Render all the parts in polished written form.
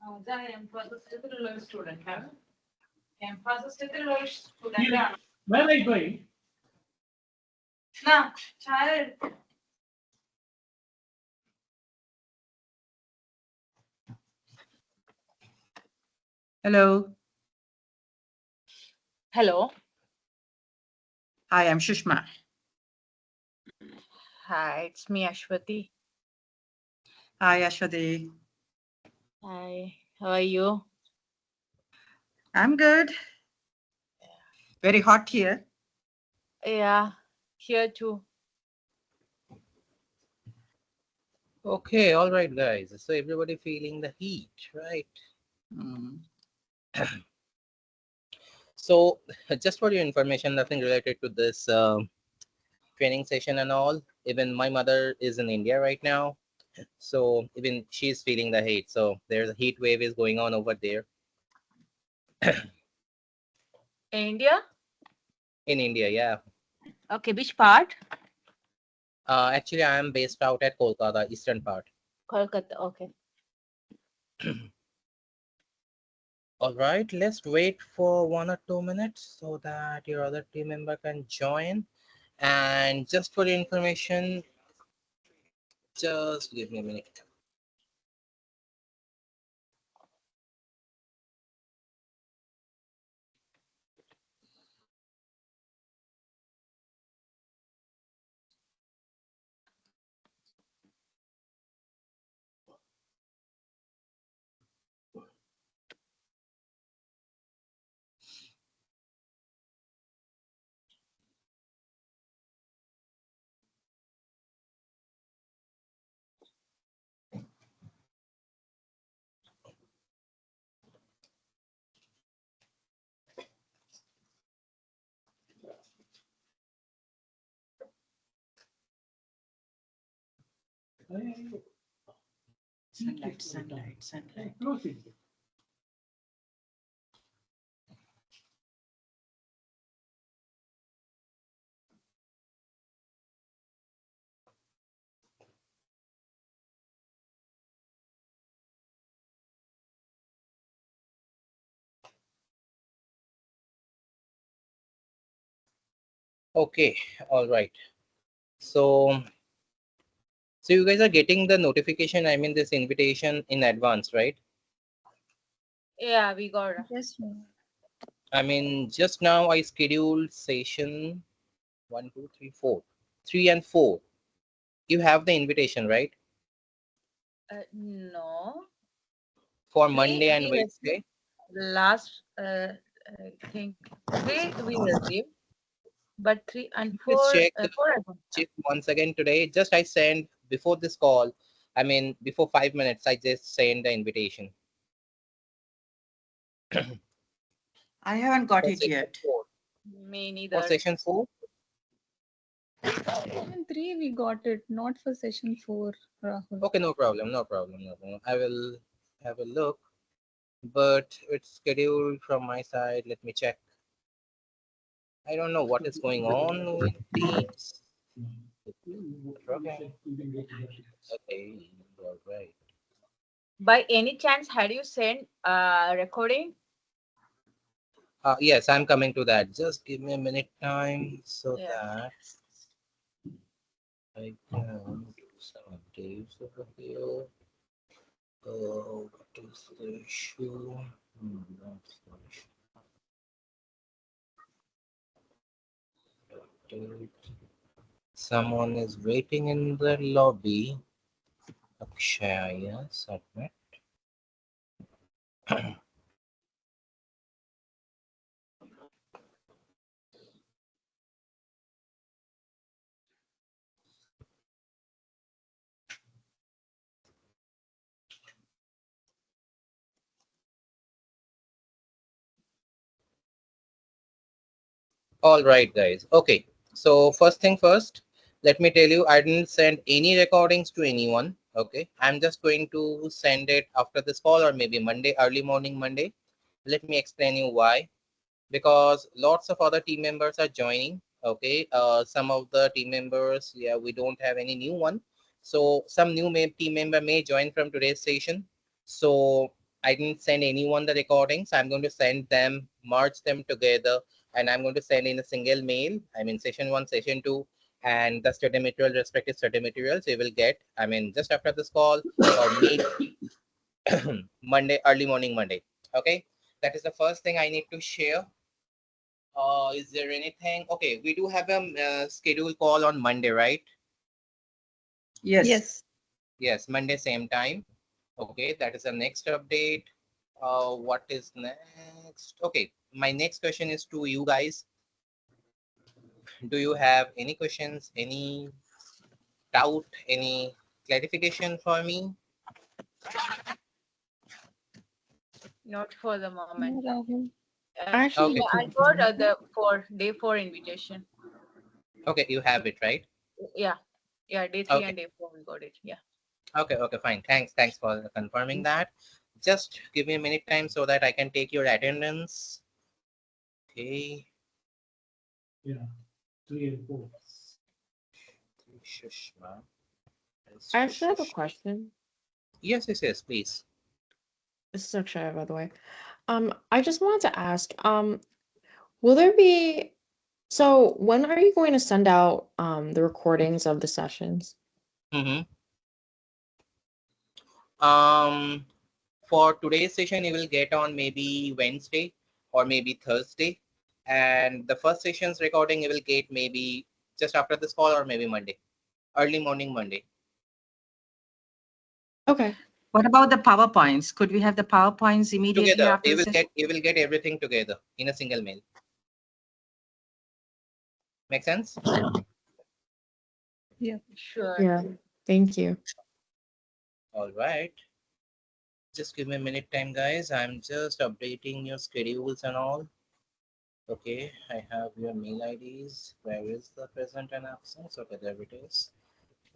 എംഫാസിസ് ഉള്ള സ്റ്റുഡന്റ് ആണ് എംഫാസിസിലുള്ള സ്റ്റുഡന്റ് ആണ് ചായ എടുത്തു. Hello. Hello. Hi, I'm Shushma. Hi, it's me, Ashwati. Hi, Ashwati. Hi, how are you? I'm good. Very hot here. Yeah, here too. Okay, all right, guys. So everybody feeling the heat, right? So just for your information, nothing related to this training session and all. Even my mother is in India right now. So even she's feeling the heat. So there's a heat wave is going on over there. India? In India, yeah. Okay, which part? Actually, I am based out at Kolkata, eastern part. Kolkata, okay. All right, let's wait for 1 or 2 minutes so that your other team member can join. And just for your information, just give me a minute. Sunlight. Okay, all right. So you guys are getting the notification, I mean this invitation in advance, right? Yeah, we got it. Yes, sir. I mean, just now I scheduled session 1, 2, 3, 4, 3 and 4. You have the invitation, right? No. For Monday and we Wednesday. Last, I think 3 we received, but 3 and 4, Please check, 4 I don't have. check once again today. Just I sent before this call. I mean, before 5 minutes, I just sent the invitation. I haven't got For it session yet. 4. Me For neither. session 4? Session 3 we got it, not for session 4, Rahul. Okay, no problem, no problem, no problem. I will have a look, but it's scheduled from my side. Let me check. I don't know what is going on with Teams. Okay, okay, all right. By any chance, had you sent recording? Yes, I'm coming to that. Just give me a minute time so Yeah. that I can do some updates over here. What is the issue? That's the issue. Update. Someone is waiting in the lobby. Akshaya, submit. All right, guys. Okay. So first thing first, let me tell you, I didn't send any recordings to anyone. Okay. I'm just going to send it after this call or maybe Monday, early morning Monday. Let me explain you why. Because lots of other team members are joining. Okay. Some of the team members, yeah, we don't have any new one. So some new team member may join from today's session. So I didn't send anyone the recordings. I'm going to send them, merge them together, and I'm going to send in a single mail. I mean, session 1, session 2, and the study material, respective study materials you will get, I mean, just after this call or maybe Monday, early morning Monday. Okay, that is the first thing I need to share. Is there anything? Okay, we do have a scheduled call on Monday, right? Yes. Yes. Yes, Monday same time. Okay, that is the next update. What is next? Okay, my next question is to you guys. Do you have any questions, any doubt, any clarification for me? Not for the moment. No, Rahul. Actually, Okay. I got the day 4 invitation. Okay, you have it, right? Yeah. Yeah, day 3 Okay. and day 4 we got it. Yeah. Okay, fine. Thanks for confirming that. Just give me a minute time so that I can take your attendance. Okay. Yeah, 3 and 4. Shushma. I actually have a question. Yes, please. This is Akshaya, by the way. I just wanted to ask, will there be, so when are you going to send out the recordings of the sessions? Mm-hmm. For today's session, you will get on maybe Wednesday or maybe Thursday. And the first session's recording you will get maybe just after this call or maybe Monday, early morning Monday. Okay. What about the PowerPoints? Could we have the PowerPoints immediately Together, after the session? you will get everything together in a single mail. Make sense? Yeah. Sure. Yeah. Thank you. All right. Just give me a minute time, guys. I'm just updating your schedules and all. Okay, I have your mail IDs. Where is the present and absence? Okay, there it is.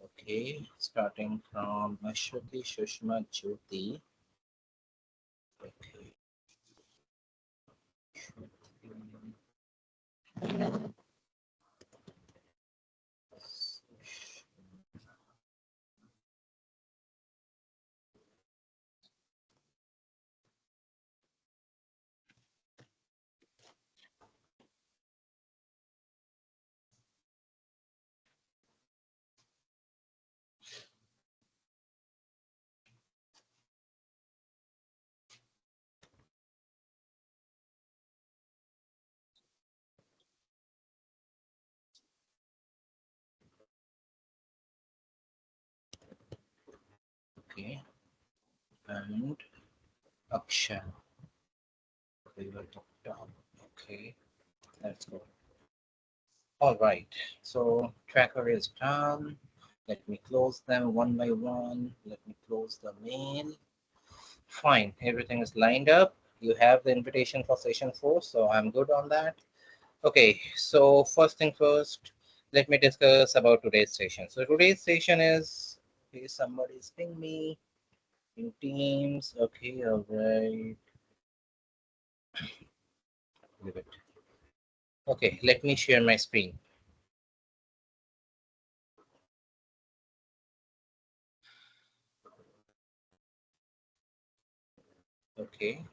Okay, starting from Ashwati, Shushma, Jyoti. Okay. Okay, and Akshay. We will talk down. Okay, let's go. All right, so tracker is done. Let me close them one by one. Let me close the mail. Fine, everything is lined up. You have the invitation for session 4, so I'm good on that. Okay, so first thing first, let me discuss about today's session. So today's session is, okay, somebody's ping me in Teams. Okay, all right. Leave it. Okay, let me share my screen. Okay.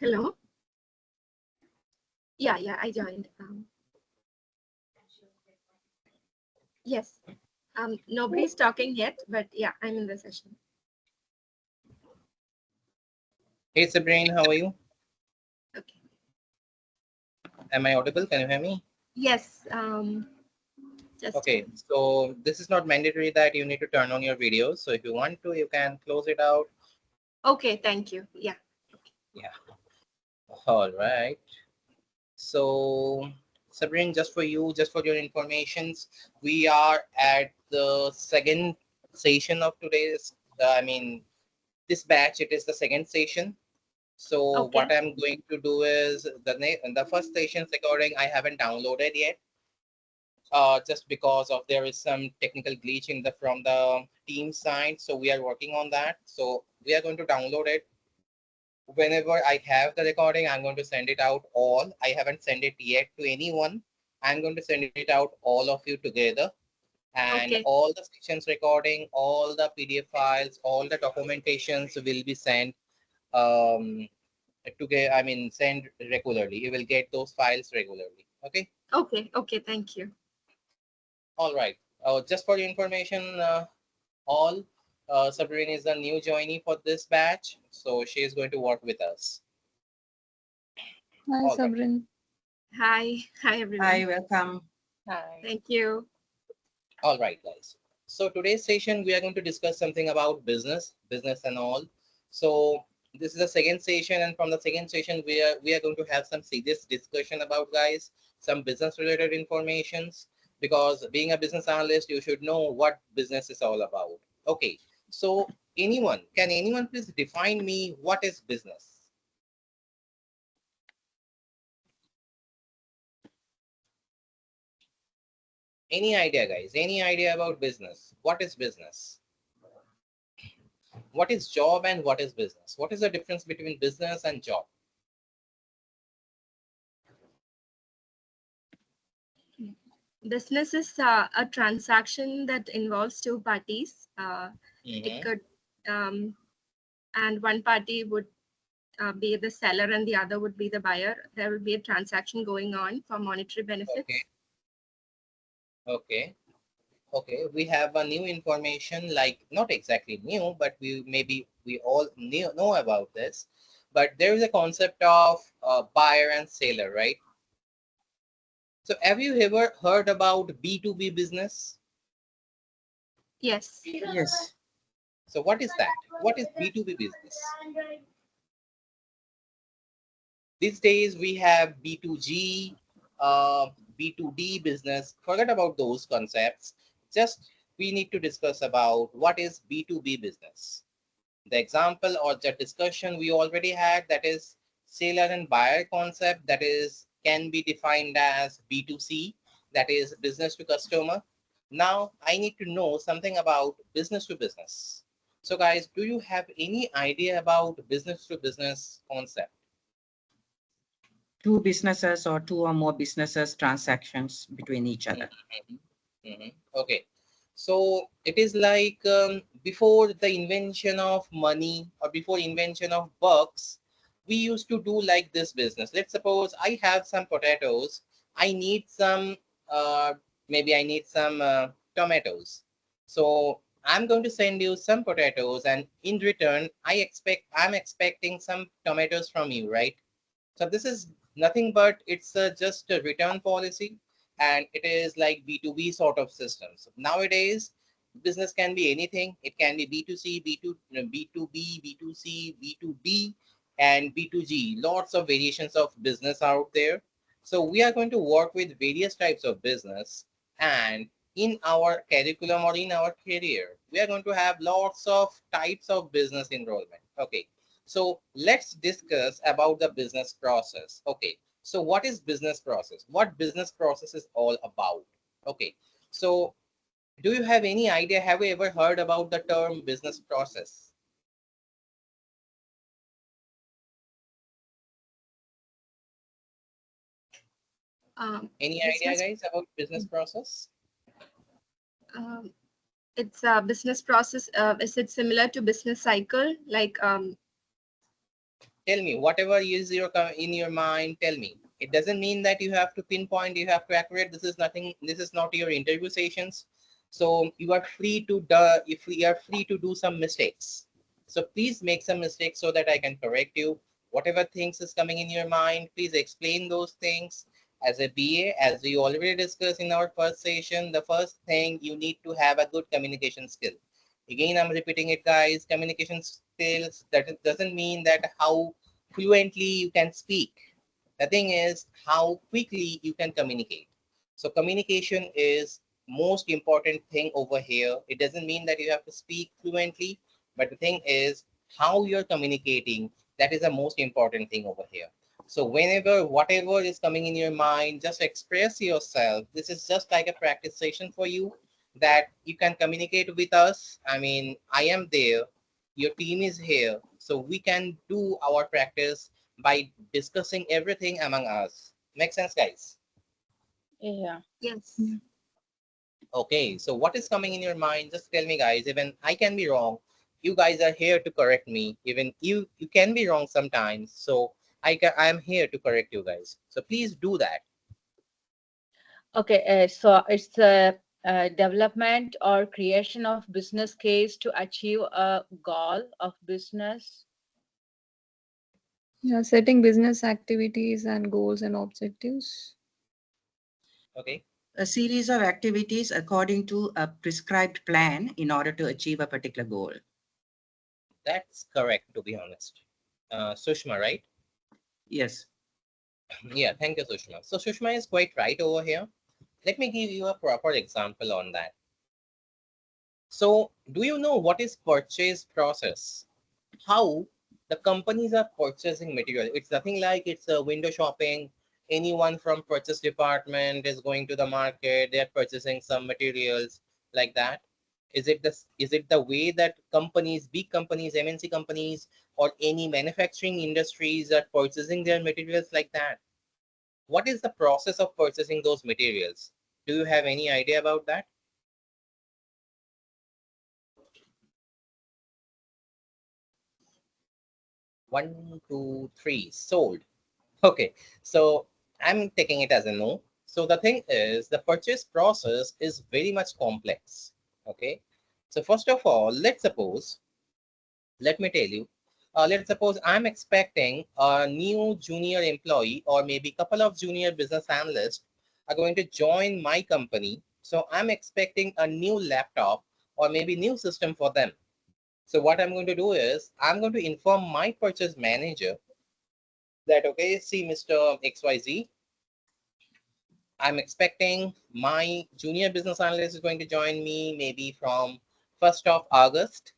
Hello. Yeah, I joined. Yes. Nobody's talking yet, but yeah, I'm in the session. Hey Sabrine, how are you? Okay. Am I audible? Can you hear me? Yes. Just Okay, so this is not mandatory that you need to turn on your videos. So if you want to, you can close it out. okay. Thank you. Yeah. Yeah. All right. So Sabrine, just for you, just for your informations, we are at the second session of today's, I mean, this batch, it is the second session. So Okay. what I'm going to do is the first session's recording I haven't downloaded yet, just because of there is some technical glitch in the from the team side. So we are working on that. So we are going to download it. Whenever I have the recording, I'm going to send it out all. I haven't sent it yet to anyone. I'm going to send it out all of you together, and Okay. all the sessions recording, all the PDF files, all the documentations will be sent um to get, I mean, send regularly. You will get those files regularly. Okay. Okay. Okay. Thank you. All right. Just for your information, all Sabrina is a new joinee for this batch, so she is going to work with us. Hi, All right. Sabrin. Hi. Hi, everyone. Hi, welcome. Hi. Thank you. All right, guys. So today's session, we are going to discuss something about business and all. So this is the second session, and from the second session, we are going to have some serious discussion about, guys, some business related informations, because being a business analyst, you should know what business is all about. Okay. So can anyone please define me what is business? Any idea, guys? Any idea about business? What is business? What is job and what is business? What is the difference between business and job? Business is a transaction that involves two parties. It Mhm. could, and one party would be the seller and the other would be the buyer. There will be a transaction going on for monetary benefits. Okay. Okay. Okay. We have a new information, like not exactly new, but we all know about this. But there is a concept of buyer and seller, right? So have you ever heard about B2B business? Yes. Yes. So what is that? What is B2B business? These days we have B2G, B2D business. Forget about those concepts. Just we need to discuss about what is B2B business. The example or the discussion we already had, that is seller and buyer concept, that is can be defined as B2C, that is business to customer. Now I need to know something about business to business. So guys, do you have any idea about business to business concept? Two businesses or two or more businesses transactions between each other. Okay. So it is like before the invention of money or before invention of bucks, we used to do like this business. Let's suppose I have some potatoes. I need some, uh, maybe I need some tomatoes. So I'm going to send you some potatoes, and in return, I'm expecting some tomatoes from you, right? So this is nothing but it's just a return policy, and it is like B2B sort of systems. Nowadays, business can be anything. It can be B2C, B2B, B2C, B2D, and B2G. Lots of variations of business out there. So we are going to work with various types of business, and in our curriculum or in our career, we are going to have lots of types of business enrollment. Okay. So let's discuss about the business process. Okay. So what is business process? What business process is all about? Okay. So do you have any idea? Have you ever heard about the term business process? Any idea, Business. guys, about business process? Um, it's a business process. Is it similar to business cycle? Like Tell me whatever is in your mind. Tell me. It doesn't mean that you have to pinpoint, you have to accurate. This is nothing. This is not your interview sessions. So you are free to if we are free to do some mistakes. So please make some mistakes so that I can correct you. Whatever things is coming in your mind, please explain those things. As a BA, as we already discussed in our first session, the first thing you need to have a good communication skill. Again, I'm repeating it, guys. Communication skills, that it doesn't mean that how fluently you can speak. The thing is how quickly you can communicate. So communication is most important thing over here. It doesn't mean that you have to speak fluently, but the thing is how you're communicating, That is the most important thing over here. So whenever, whatever is coming in your mind, just express yourself. This is just like a practice session for you, that you can communicate with us. I mean, I am there, your team is here, so we can do our practice by discussing everything among us. Make sense, guys? Yeah. Yes. Okay, so what is coming in your mind? Just tell me, guys. Even I can be wrong. You guys are here to correct me. Even you can be wrong sometimes. So I am here to correct you guys. So please do that. Okay, so it's a development or creation of business case to achieve a goal of business. Yeah, setting business activities and goals and objectives. Okay, A series of activities according to a prescribed plan in order to achieve a particular goal. that's correct. To be honest, Sushma, right? Yes. Yeah, thank you, Sushma. So Sushma is quite right over here. Let me give you a proper example on that. So do you know what is purchase process? How the companies are purchasing material. It's nothing like it's a window shopping. Anyone from purchase department is going to the market, they're purchasing some materials like that. Is it the way that companies, big companies, MNC companies, or any manufacturing industries are purchasing their materials like that? What is the process of purchasing those materials? Do you have any idea about that? One, two, three, sold. Okay, so I'm taking it as a no. So the thing is, the purchase process is very much complex. Okay, so first of all, let me tell you, let's suppose I'm expecting a new junior employee, or maybe a couple of junior business analysts are going to join my company. So I'm expecting a new laptop or maybe new system for them. So what I'm going to do is I'm going to inform my purchase manager that, okay, see, Mr. XYZ, I'm expecting my junior business analyst is going to join me maybe from 1st of August.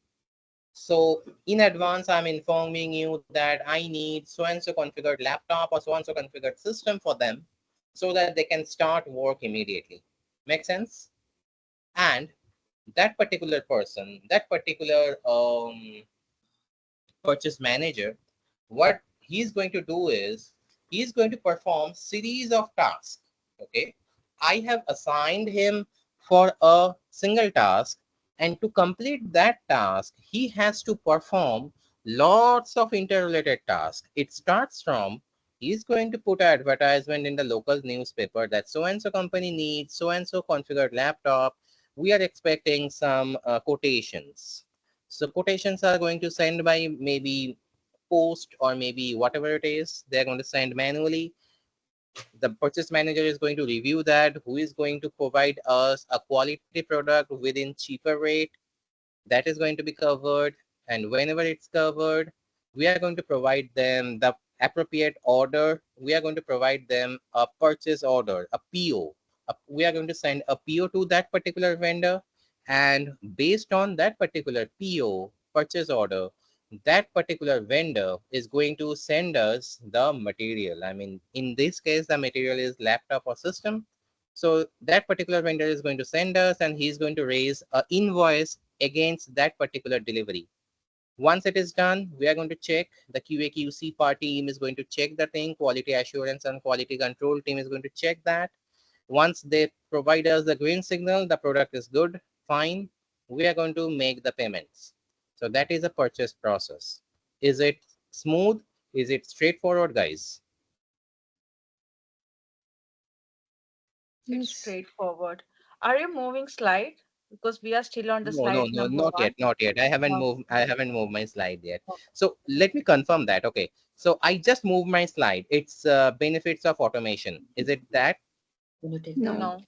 So in advance, I'm informing you that I need so-and-so configured laptop or so-and-so configured system for them so that they can start work immediately. Make sense? And that particular person, that particular purchase manager, what he's going to do is he's going to perform series of tasks. Okay, I have assigned him for a single task, and to complete that task he has to perform lots of interrelated tasks. It starts from, he's going to put an advertisement in the local newspaper that so and so company needs so and so configured laptop. We are expecting some quotations. So quotations are going to send by maybe post, or maybe whatever it is, they're going to send manually. The purchase manager is going to review that, who is going to provide us a quality product within cheaper rate. That is going to be covered. And whenever it's covered, we are going to provide them the appropriate order. We are going to provide them a purchase order, a PO. We are going to send a PO to that particular vendor, and based on that particular PO, purchase order, that particular vendor is going to send us the material. I mean, in this case, the material is laptop or system. So that particular vendor is going to send us, and he's going to raise an invoice against that particular delivery. Once it is done, we are going to check, the QA/QC part team is going to check the thing, quality assurance and quality control team is going to check that. Once they provide us the green signal, the product is good, fine, we are going to make the payments. So that is a purchase process. Is it smooth? Is it straightforward, guys? It's Yes. straightforward. Are you moving slide? Because we are still on the No, no, slide no, number not yet, one. not yet. I haven't Oh, moved. I haven't moved my slide yet. okay. So let me confirm that. Okay. So I just moved my slide. It's benefits of automation. Is it that? No. No.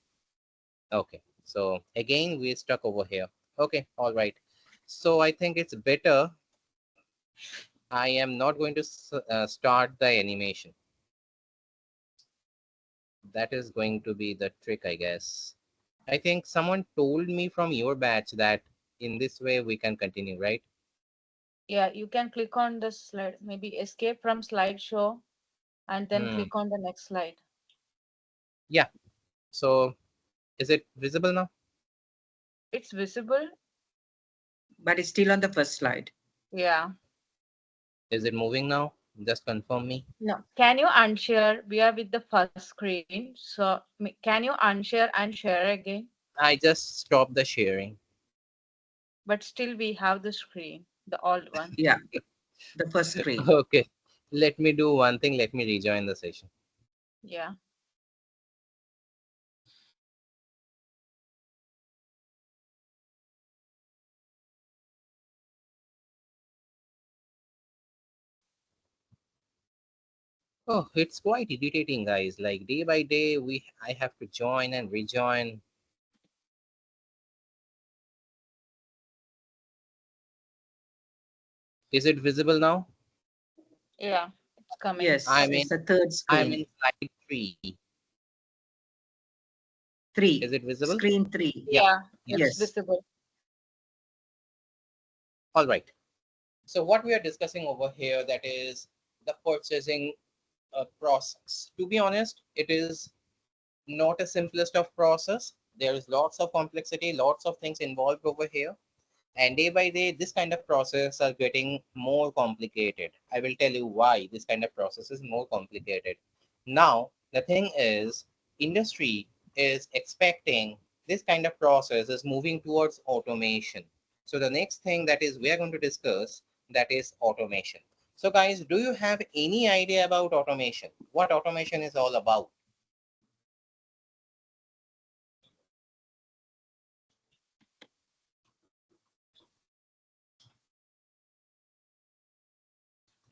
Okay. So again, we're stuck over here. Okay. All right. So I think it's better. I am not going to start the animation. That is going to be the trick, I guess. I think someone told me from your batch that in this way we can continue, right? Yeah, you can click on the slide, maybe escape from slideshow and then click on the next slide. Yeah. So is it visible now? It's visible. But it's still on the first slide. Yeah. Is it moving now? Just confirm me. No. Can you unshare? We are with the first screen. So can you unshare and share again? I just stopped the sharing. But still we have the screen, the old one. Yeah, the first screen. Okay. Let me do one thing. Let me rejoin the session. Yeah. Oh, it's quite irritating, guys. Like day by day, I have to join and rejoin. Is it visible now? Yeah, it's coming. Yes, it's the third I'm screen. in slide 3. Is 3. it visible? Screen 3. Yeah, Yeah. it's Yes. visible. All right. So what we are discussing over here, that is the purchasing process. To be honest, it is not a simplest of process. There is lots of complexity, lots of things involved over here. And day by day, this kind of process are getting more complicated. I will tell you why this kind of process is more complicated. Now, the thing is, industry is expecting this kind of process is moving towards automation. So the next thing that is we are going to discuss, that is automation. So guys, do you have any idea about automation? What automation is all about?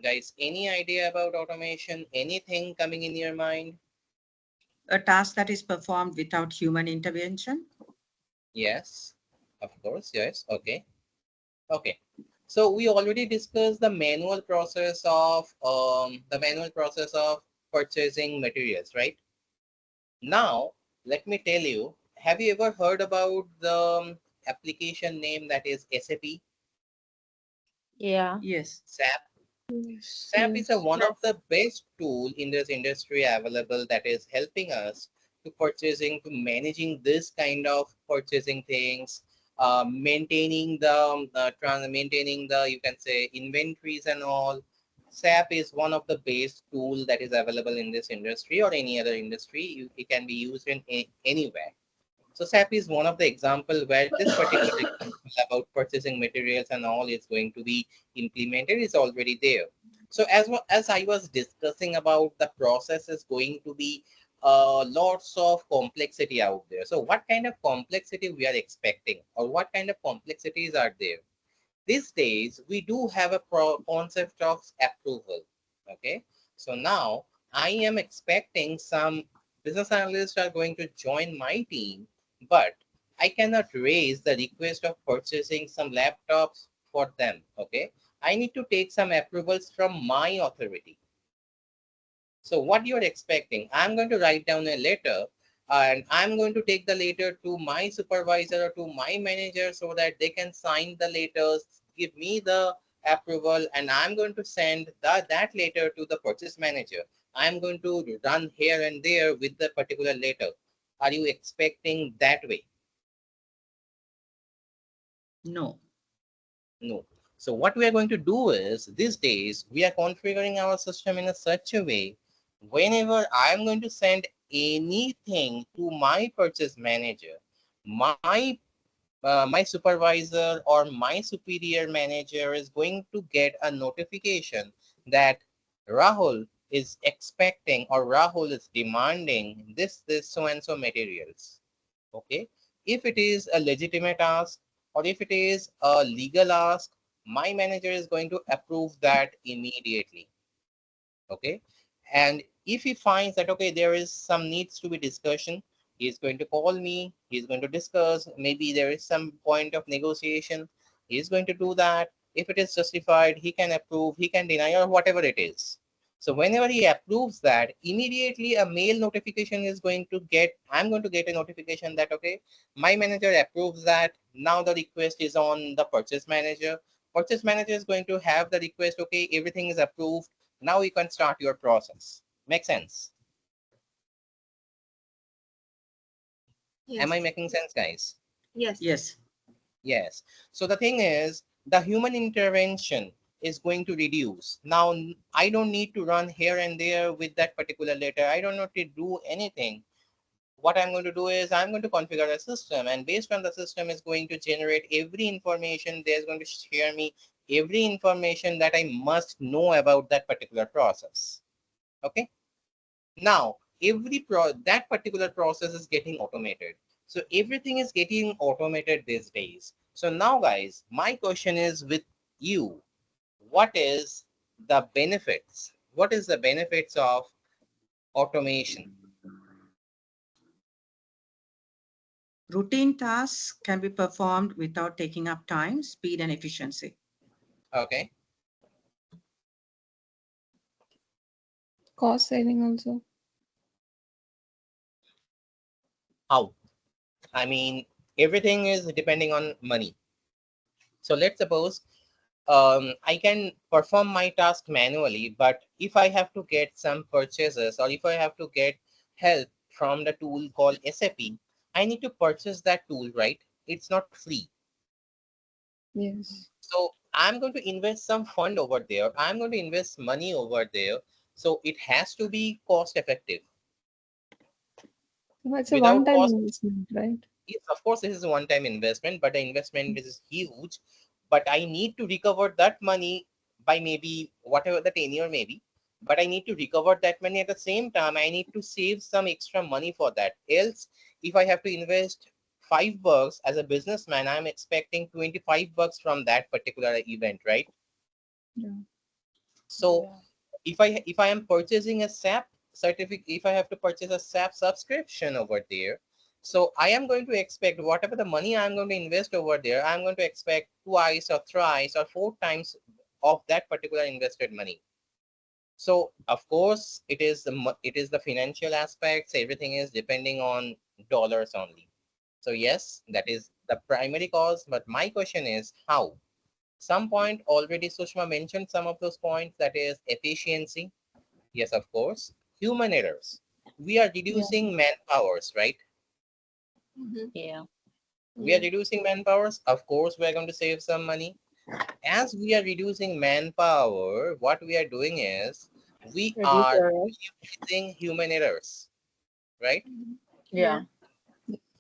Guys, any idea about automation? Anything coming in your mind? A task that is performed without human intervention. Yes, of course, yes. Okay. Okay. So we already discussed the manual process of purchasing materials, right? Now, let me tell you, have you ever heard about the application name that is SAP? Yeah. Yes. SAP. Yes. SAP is one Yes. of the best tool in this industry available that is helping us to purchasing, to managing this kind of purchasing things, maintaining the, you can say, inventories and all. SAP is one of the best tool that is available in this industry or any other industry. It can be used in anywhere. So SAP is one of the example where this particular example about purchasing materials and all is going to be implemented is already there. So as I was discussing about the process is going to be lots of complexity out there. So what kind of complexity we are expecting or what kind of complexities are there? These days, we do have a concept of approval. Okay. So now I am expecting some business analysts are going to join my team, but I cannot raise the request of purchasing some laptops for them. Okay. I need to take some approvals from my authority. So what you're expecting, I'm going to write down a letter and I'm going to take the letter to my supervisor or to my manager so that they can sign the letters, give me the approval, and I'm going to send that letter to the purchase manager. I'm going to run here and there with the particular letter. Are you expecting that way? No. No. So what we are going to do is these days we are configuring our system in a such a way whenever I am going to send anything to my purchase manager, my supervisor or my superior manager is going to get a notification that Rahul is expecting or Rahul is demanding this so and so materials. Okay. If it is a legitimate ask or if it is a legal ask, my manager is going to approve that immediately. Okay. And if he finds that, okay, there is some needs to be discussion, he's going to call me, he's going to discuss, maybe there is some point of negotiation, he's going to do that. If it is justified, he can approve, he can deny, or whatever it is. So whenever he approves that, immediately a mail notification is going to get, I'm going to get a notification that, okay, my manager approves that. Now the request is on the purchase manager. Purchase manager is going to have the request, okay, everything is approved. Now you can start your process. Make sense? Yes. Am I making sense, guys? Yes. Yes. Yes. So the thing is, the human intervention is going to reduce. Now, I don't need to run here and there with that particular letter. I don't need to do anything. What I'm going to do is I'm going to configure a system, and based on the system is going to generate every information. There's going to share me every information that I must know about that particular process. Okay. Now, that particular process is getting automated. So everything is getting automated these days. So now, guys, my question is with you, what is the benefits? What is the benefits of automation? Routine tasks can be performed without taking up time, speed, and efficiency. Okay. Cost saving also. How? I mean, everything is depending on money. So let's suppose I can perform my task manually, but if I have to get some purchases or if I have to get help from the tool called SAP, I need to purchase that tool, right? It's not free. Yes. So I'm going to invest some fund over there. I'm going to invest money over there. So it has to be cost effective. So it's a Without one-time cost, investment, right? yes, of course, this is a one-time investment, but the investment is huge. But I need to recover that money by maybe whatever the tenure may be. But I need to recover that money at the same time. I need to save some extra money for that. Else, if I have to invest $5 as a businessman, I'm expecting $25 from that particular event, right? Yeah. So if I am purchasing a SAP certificate, if I have to purchase a SAP subscription over there, so I am going to expect whatever the money I'm going to invest over there, I'm going to expect twice or thrice or 4 times of that particular invested money. So of course it is the financial aspects. Everything is depending on dollars only. So yes, that is the primary cause. But my question is how? Some point already Sushma mentioned some of those points, that is efficiency. Yes, of course. Human errors. We are Yeah. reducing manpowers, right? Mhm. Yeah. We are Yeah. reducing manpowers. Of course, we are going to save some money. As we are reducing manpower, what we are doing is we Reduce are errors. minimizing human errors, right? Yeah.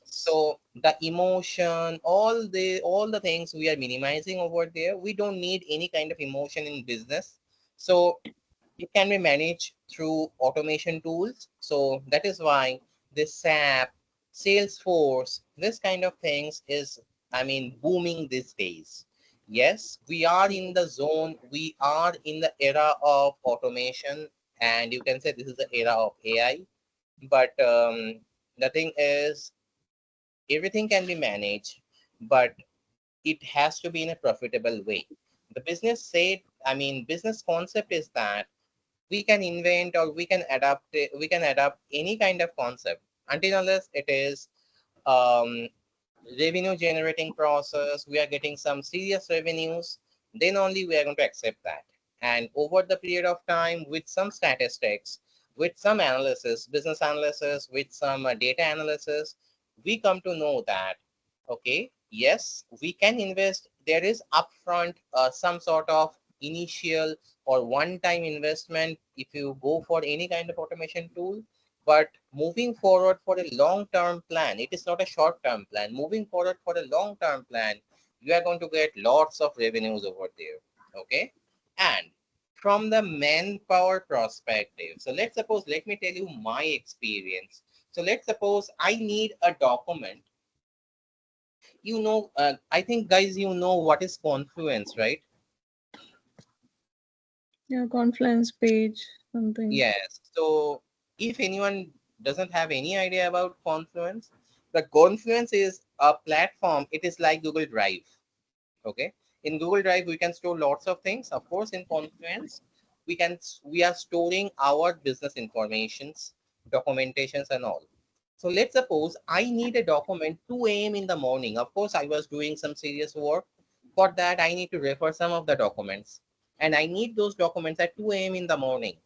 So the emotion, all the things we are minimizing over there. We don't need any kind of emotion in business. So it can be managed through automation tools. So that is why this SAP, Salesforce, this kind of things is, I mean, booming these days. Yes, we are in the zone, we are in the era of automation, and you can say this is the era of AI. But the thing is, everything can be managed, but it has to be in a profitable way. The business said, I mean, business concept is that we can invent or we can adapt any kind of concept until unless it is um, revenue generating process, we are getting some serious revenues, then only we are going to accept that. And over the period of time, with some statistics, with some analysis, business analysis, with some data analysis, we come to know that, okay, yes, we can invest. There is upfront some sort of initial or one-time investment if you go for any kind of automation tool. But moving forward for a long-term plan, it is not a short-term plan. Moving forward for a long-term plan, you are going to get lots of revenues over there. Okay. And from the manpower perspective, so let's suppose, let me tell you my experience. So let's suppose I need a document. I think guys, you know what is Confluence, right? Yeah. Confluence page, something. Yes. So if anyone doesn't have any idea about Confluence, the Confluence is a platform. It is like Google Drive. Okay. In Google Drive, we can store lots of things. Of course, in Confluence, we are storing our business informations, documentations, and all. So let's suppose I need a document 2 a.m. in the morning. Of course, I was doing some serious work. For that, I need to refer some of the documents, and I need those documents at 2 a.m. in the morning.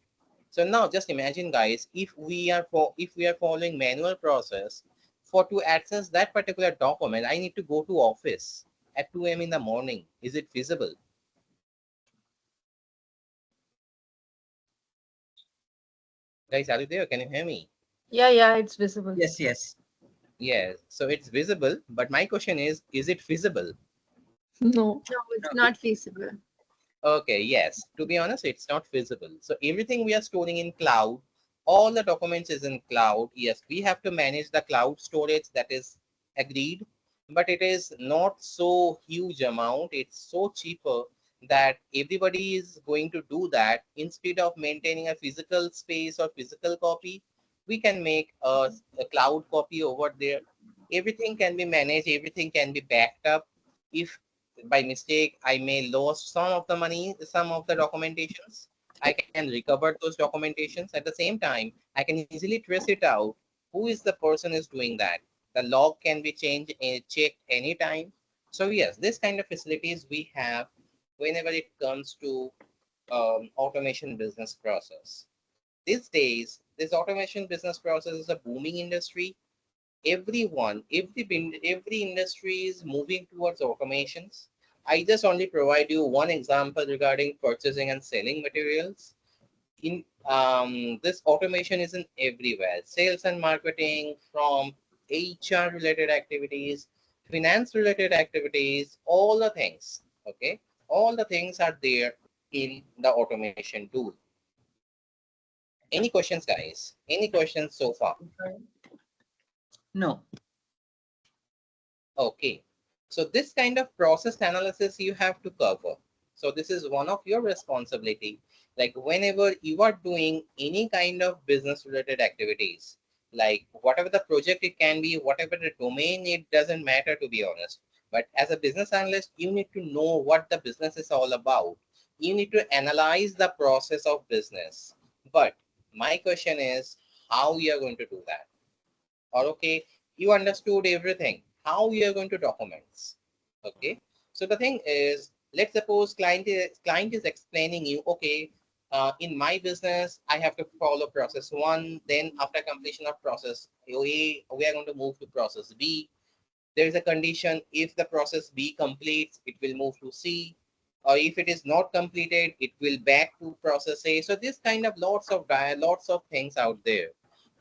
So now just imagine, guys, if we are following manual process for to access that particular document, I need to go to office at 2 a.m. in the morning. Is it feasible? Guys, are you there? Can you hear me? Yeah, it's visible. Yes, yes. Yes. So it's visible, but my question is it feasible? No. No, it's not feasible. Okay, yes. To be honest, it's not feasible. So everything we are storing in cloud, all the documents is in cloud. Yes, we have to manage the cloud storage, that is agreed, but it is not so huge amount. It's so cheaper that everybody is going to do that. Instead of maintaining a physical space or physical copy, we can make a cloud copy over there. Everything can be managed, everything can be backed up. If by mistake I may lost some of the money, some of the documentations, I can recover those documentations. At the same time, I can easily trace it out who is the person is doing that. The log can be changed and checked anytime. So yes, this kind of facilities we have whenever it comes to automation business process. These days, this automation business process is a booming industry. Every industry is moving towards automations. I just only provide you one example regarding purchasing and selling materials. In this automation isn't everywhere. Sales and marketing, from HR related activities, finance related activities, all the things. Okay, all the things are there in the automation tool. Any questions, guys? Any questions so far? No. Okay, so this kind of process analysis you have to cover. So this is one of your responsibility. Like whenever you are doing any kind of business related activities, like whatever the project it can be, whatever the domain, it doesn't matter, to be honest. But as a business analyst, you need to know what the business is all about. You need to analyze the process of business. But my question is, how you are going to do that? Or okay, you understood everything, how you are going to documents. Okay, so the thing is, let's suppose client is explaining you, okay, in my business I have to follow process 1, then after completion of process A, we are going to move to process B. There is a condition, if the process B completes, it will move to C, or if it is not completed, it will back to process A. So this kind of lots of things out there.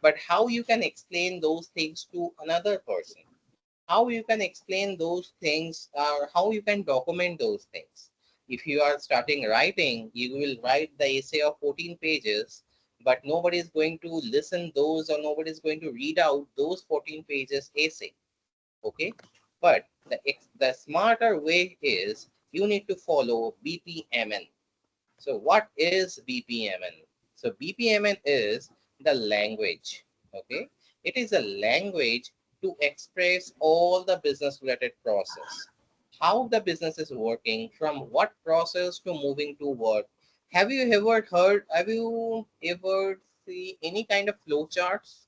But how you can explain those things to another person? How you can explain those things, or how you can document those things? If you are starting writing, you will write the essay of 14 pages, but nobody is going to listen those, or nobody is going to read out those 14 pages essay. Okay, but the smarter way is you need to follow BPMN. So what is BPMN? So BPMN is the language. Okay, it is a language to express all the business related process, how the business is working, from what process to moving to what. Have you ever see any kind of flow charts?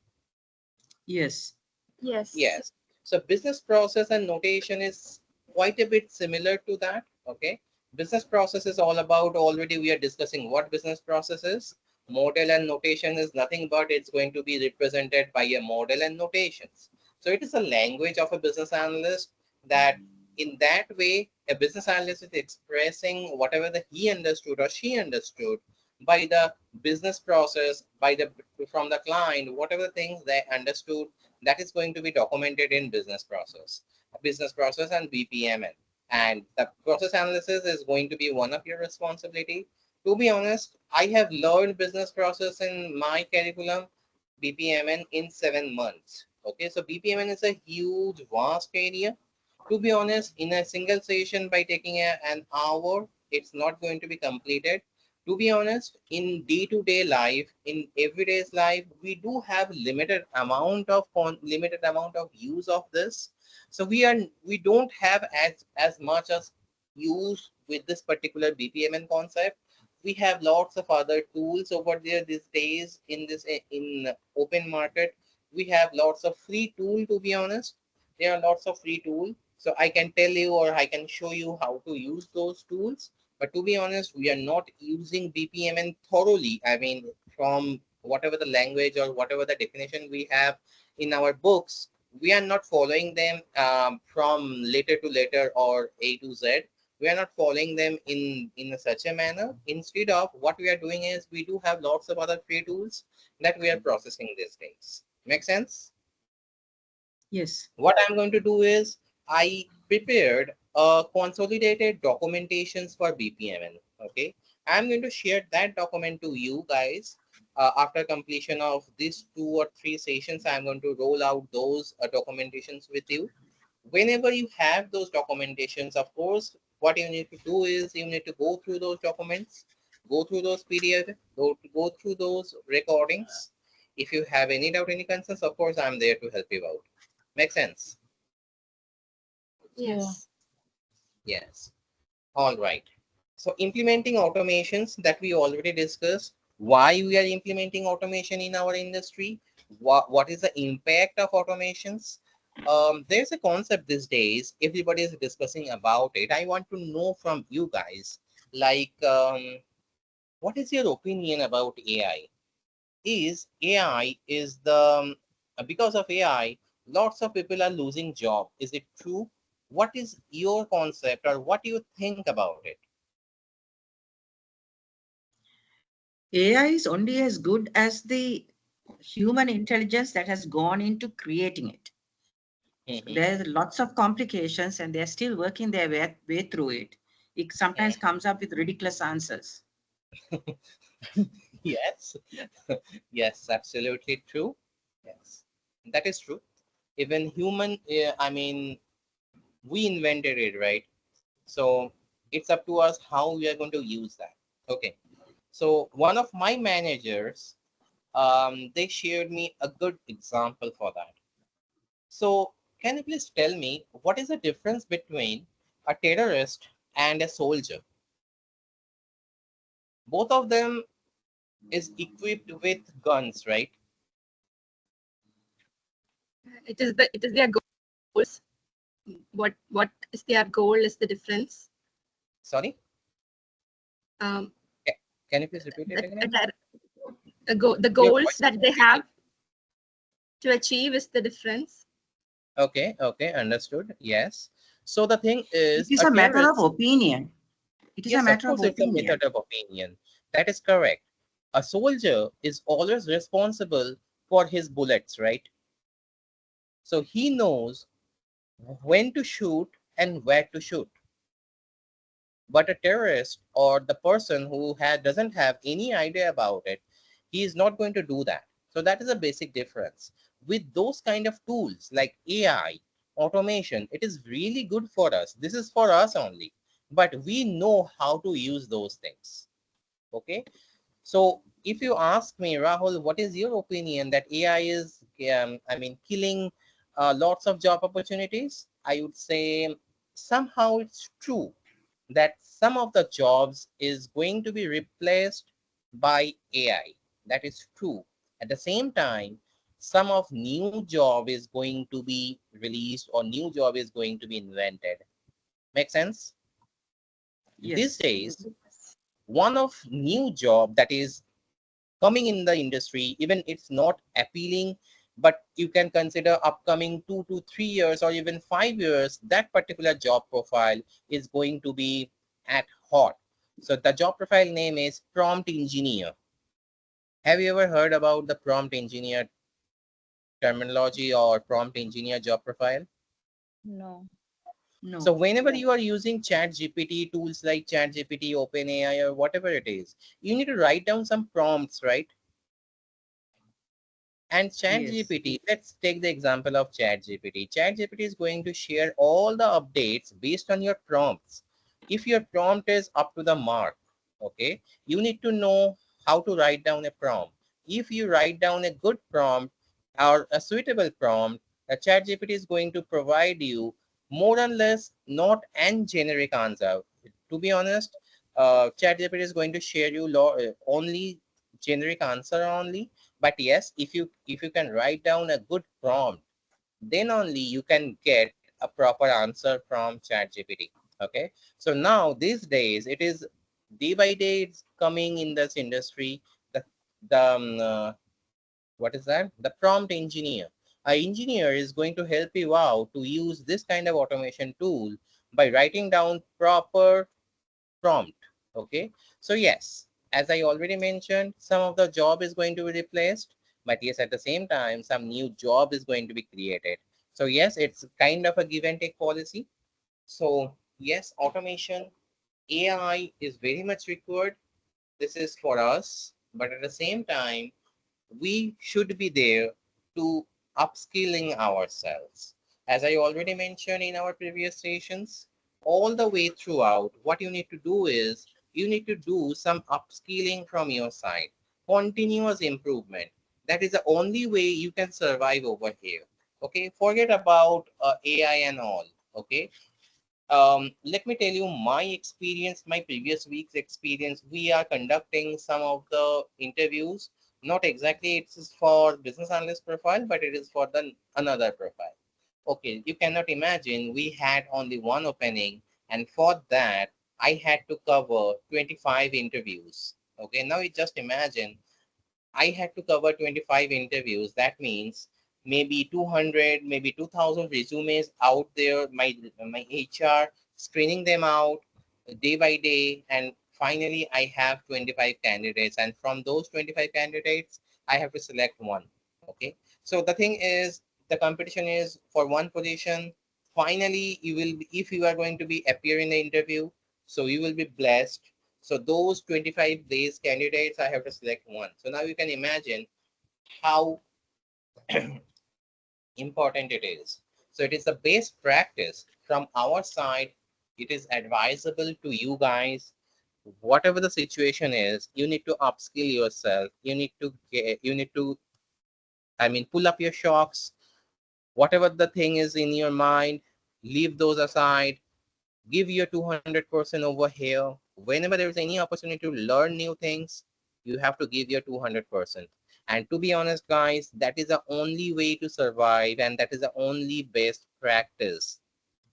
Yes. Yes. Yes. So business process and notation is quite a bit similar to that. Okay. Business process is all about, already we are discussing what business process is. Model and notation is nothing but it's going to be represented by a model and notations. So it is a language of a business analyst, that in that way, a business analyst is expressing whatever that he understood or she understood by the business process, by the from the client, whatever things they understood, that is going to be documented in business process and BPMN. And the process analysis is going to be one of your responsibility. To be honest, I have learned business process in my curriculum, BPMN, in 7 months. Okay, so BPMN is a huge, vast area. To be honest, in a single session, by taking an hour, it's not going to be completed. To be honest, in day-to-day life, in everyday's life, we do have limited amount of use of this. So we don't have as much as use with this particular BPMN concept. We have lots of other tools over there these days in open market. We have lots of free tool. To be honest, there are lots of free tool. So I can tell you or I can show you how to use those tools. But to be honest, we are not using BPMN thoroughly. I mean, from whatever the language or whatever the definition we have in our books, we are not following them from letter to letter or A to Z. We are not following them in such a manner. Instead of, what we are doing is we do have lots of other free tools that we are processing these days. Make sense? Yes. What I'm going to do is I prepared a consolidated documentations for BPMN. Okay, I'm going to share that document to you guys. After completion of these 2 or 3 sessions, I'm going to roll out those documentations with you. Whenever you have those documentations, of course, what you need to do is you need to go through those documents, go through those PDF, go through those recordings. If you have any doubt, any concerns, of course, I'm there to help you out. Make sense? Yes. Yes. All right. So implementing automations that we already discussed, why we are implementing automation in our industry, what is the impact of automations? There's a concept these days, everybody is discussing about it. I want to know from you guys, like, what is your opinion about AI? Is AI is the, because of AI, lots of people are losing job. Is it true? What is your concept or what do you think about it? AI is only as good as the human intelligence that has gone into creating it. So Mhm. there's lots of complications and they're still working their way through it. It sometimes comes up with ridiculous answers. Yes. Yes, absolutely true. Yes, that is true. Even human, I mean, we invented it, right? So it's up to us how we are going to use that. Okay. So one of my managers, they shared me a good example for that. So can you please tell me what is the difference between a terrorist and a soldier? Both of them is equipped with guns, right? It is their goals. What is their goal is the difference. Sorry, Um, can you please repeat it the, again? the Your goals voice is that they have to achieve is the difference. okay, okay, understood. Yes. So the thing It is, is a a matter of terrorist, opinion. It is a yes, of matter of course, it's a opinion. method of opinion. That is correct. A soldier is always responsible for his bullets, right? So he knows when to shoot and where to shoot. But a terrorist or the person who doesn't have any idea about it, he is not going to do that. So that is a basic difference. With those kind of tools like AI, automation, it is really good for us. This is for us only. But we know how to use those things. Okay. So if you ask me, Rahul, what is your opinion that AI is, I mean, killing lots of job opportunities? I would say somehow it's true that some of the jobs is going to be replaced by AI. That is true. At the same time, some of new job is going to be released or new job is going to be invented. Make sense? These Yes. days, one of new job that is coming in the industry, even it's not appealing, but you can consider upcoming 2 to 3 years or even 5 years, that particular job profile is going to be at hot. So the job profile name is prompt engineer. Have you ever heard about the prompt engineer terminology or prompt engineer job profile? No. So No. whenever you are using chat GPT, tools like chat GPT, OpenAI, or whatever it is, you need to write down some prompts, right? And Yes. ChatGPT, let's take the example of ChatGPT. ChatGPT is going to share all the updates based on your prompts. If your prompt is up to the mark, okay, you need to know how to write down a prompt. If you write down a good prompt or a suitable prompt, the ChatGPT is going to provide you more or less not an generic answer. To be honest, ChatGPT is going to share you only generic answer only. But yes, if you can write down a good prompt, then only you can get a proper answer from ChatGPT. Okay, so now these days it is day by day it's coming in this industry. The what is that? The prompt engineer. An engineer is going to help you out to use this kind of automation tool by writing down proper prompt. Okay, so yes, as I already mentioned, some of the job is going to be replaced, but yes, at the same time, some new job is going to be created. So yes, it's kind of a give and take policy. So yes, automation, AI is very much required. This is for us, but at the same time, we should be there to upskilling ourselves. As I already mentioned in our previous sessions, all the way throughout, what you need to do is you need to do some upskilling from your side, continuous improvement. That is the only way you can survive over here. Okay, forget about AI and all. Okay, let me tell you my experience, my previous week's experience. We are conducting some of the interviews. Not exactly it's for business analyst profile, but it is for the another profile. Okay, you cannot imagine we had only one opening, and for that I had to cover 25 interviews. Okay, now you just imagine I had to cover 25 interviews. That means maybe 200, maybe 2000 resumes out there. My HR screening them out day by day, and finally I have 25 candidates. And from those 25 candidates, I have to select one. Okay. So the thing is, the competition is for one position. Finally, you will be, if you are going to be appear in the interview, so you will be blessed. So those 25 days candidates, I have to select one. So now you can imagine how important it is. So it is the best practice from our side. It is advisable to you guys. Whatever the situation is, you need to upskill yourself. You need to, I mean, pull up your shocks. Whatever the thing is in your mind, leave those aside. Give your 200% over here. Whenever there is any opportunity to learn new things, you have to give your 200%. And to be honest, guys, that is the only way to survive, and that is the only best practice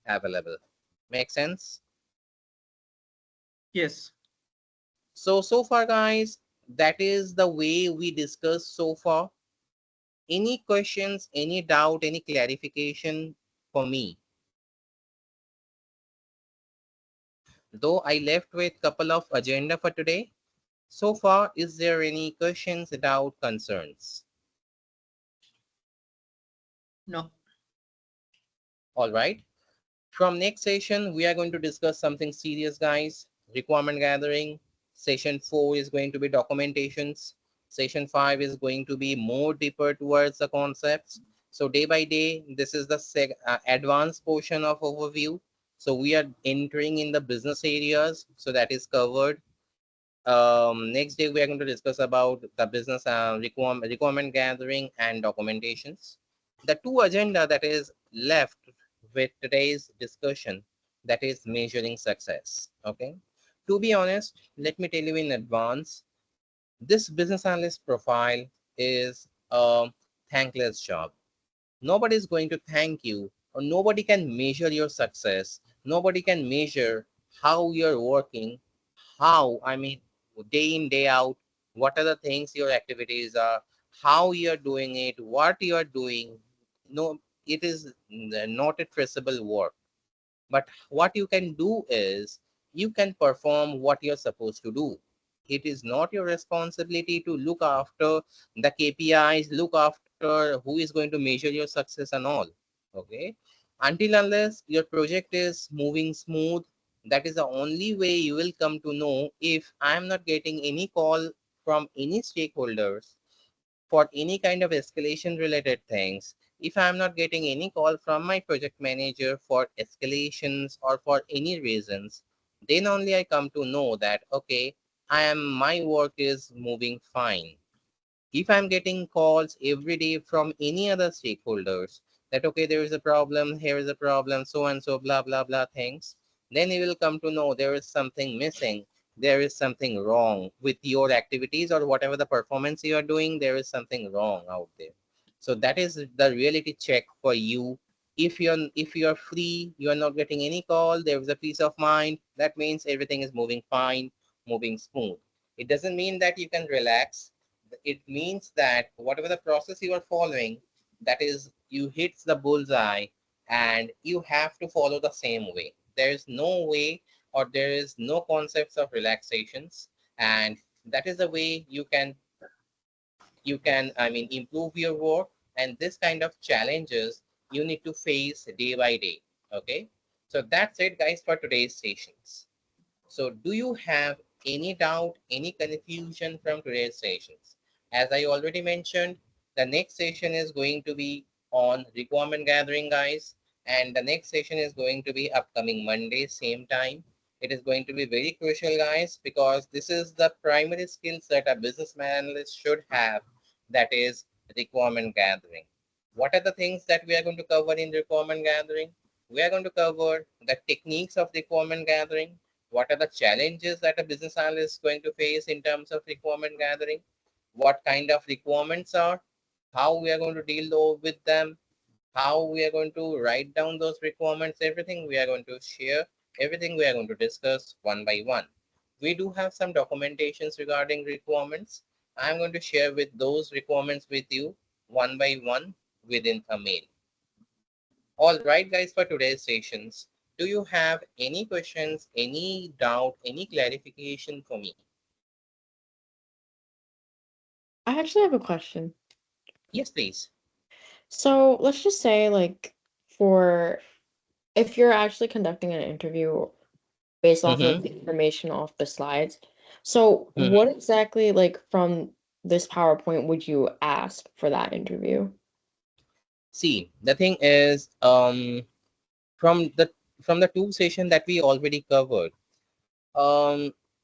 available. Make sense? Yes. So far, guys, that is the way we discussed so far. Any questions, any doubt, any clarification for me? Though I left with couple of agenda for today, so far, is there any questions, doubt, concerns? No. All right. From next session, we are going to discuss something serious, guys. Requirement gathering. Session 4 is going to be documentations. Session 5 is going to be more deeper towards the concepts. So day by day, this is the advanced portion of overview. So we are entering in the business areas. So that is covered. Next day, we are going to discuss about the business requirement gathering and documentations. The two agenda that is left with today's discussion, that is measuring success. Okay. To be honest, let me tell you in advance, this business analyst profile is a thankless job. Nobody is going to thank you, or nobody can measure your success. Nobody can measure how you're working, how, I mean, day in, day out, what are the things your activities are, how you're doing it, what you're doing. No, it is not a traceable work. But what you can do is you can perform what you're supposed to do. It is not your responsibility to look after the KPIs, look after who is going to measure your success and all. Okay. Until unless your project is moving smooth, that is the only way you will come to know if I'm not getting any call from any stakeholders for any kind of escalation related things. If I'm not getting any call from my project manager for escalations or for any reasons, then only I come to know that, okay, my work is moving fine. If I'm getting calls every day from any other stakeholders that, okay, there is a problem, here is a problem, so and so, blah, blah, blah things, then you will come to know there is something missing. There is something wrong with your activities or whatever the performance you are doing. There is something wrong out there. So that is the reality check for you if you're free, you're not getting any call, there is a peace of mind, that means everything is moving fine, moving smooth. It doesn't mean that you can relax. It means that whatever the process you are following, that is, you hit the bullseye, and you have to follow the same way. There is no way, or there is no concepts of relaxations, and that is the way you can improve your work. And this kind of challenges you need to face day by day. Okay, so that's it guys for today's sessions. So do you have any doubt, any confusion from today's sessions? As I already mentioned, the next session is going to be on requirement gathering, guys. And the next session is going to be upcoming Monday, same time. It is going to be very crucial, guys, because this is the primary skills that a business analyst should have, that is requirement gathering. What are the things that we are going to cover in requirement gathering? We are going to cover the techniques of requirement gathering. What are the challenges that a business analyst is going to face in terms of requirement gathering? What kind of requirements are? How we are going to deal with them? How we are going to write down those requirements? Everything we are going to share, everything we are going to discuss one by one. We do have some documentations regarding requirements. I'm going to share with those requirements with you one by one within a mail. All right, guys, for today's sessions, do you have any questions, any doubt, any clarification for me? I actually have a question. Yes, please. So let's just say, like, for if you're actually conducting an interview based off of the information off the slides, so what exactly, like, from this PowerPoint would you ask for that interview? See, the thing is, from the two session that we already covered,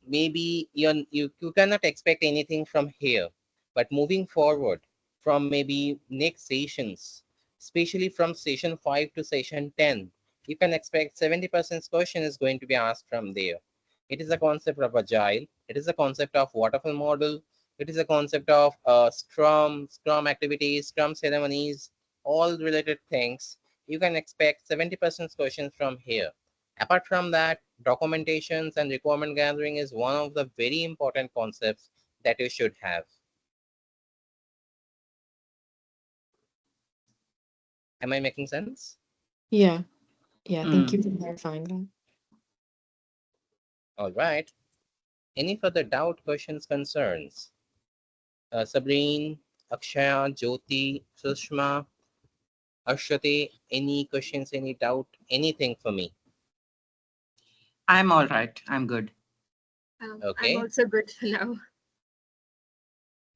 maybe you cannot expect anything from here, but moving forward from maybe next sessions, especially from session 5 to session 10, you can expect 70% question is going to be asked from there. It is a concept of agile, it is a concept of waterfall model, it is a concept of scrum activities, scrum ceremonies, all related things. You can expect 70% questions from here. Apart from that, documentations and requirement gathering is one of the very important concepts that you should have. Am I making sense? Yeah. Thank you for clarifying that. All right. Any further doubt, questions, concerns? Sabrine, Akshaya, Jyoti, Sushma, Ashwati, any questions, any doubt, anything for me? I'm all right. I'm good. Okay. I'm also good for now.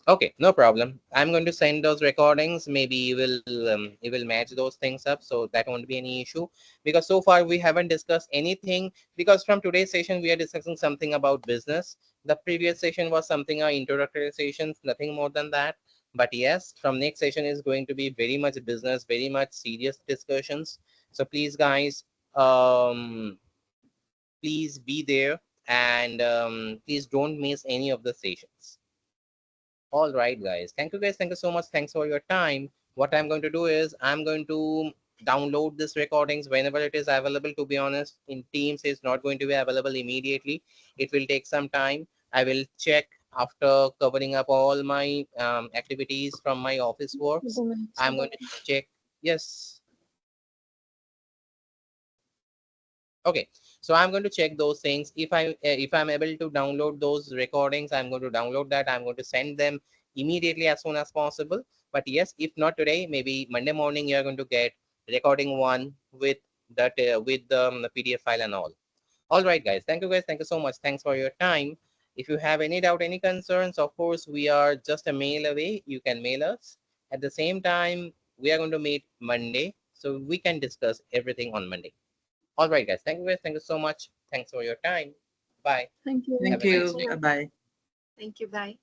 Okay, no problem. I'm going to send those recordings. Maybe you will match those things up, so that won't be any issue. Because so far we haven't discussed anything. Because from today's session we are discussing something about business. The previous session was something introductory sessions, nothing more than that. But yes, from next session is going to be very much business, very much serious discussions. So please, guys, please be there, and please don't miss any of the sessions. All right, guys. Thank you, guys. Thank you so much. Thanks for your time. What I'm going to do is I'm going to download this recordings whenever it is available. To be honest, in Teams, it's not going to be available immediately. It will take some time. I will check after covering up all my activities from my office works. I'm going to check. Yes. Okay, so I'm going to check those things. If I'm able to download those recordings, I'm going to download that. I'm going to send them immediately as soon as possible. But yes, if not today, maybe Monday morning you're going to get recording one with that with the PDF file and all. All right, guys. Thank you, guys. Thank you so much. Thanks for your time. If you have any doubt, any concerns, of course, we are just a mail away. You can mail us. At the same time, we are going to meet Monday, so we can discuss everything on Monday. All right, guys. Thank you, guys. Thank you so much. Thanks for your time. Bye. Thank you. Thank Have a nice you. day. Bye-bye. Thank you. Bye.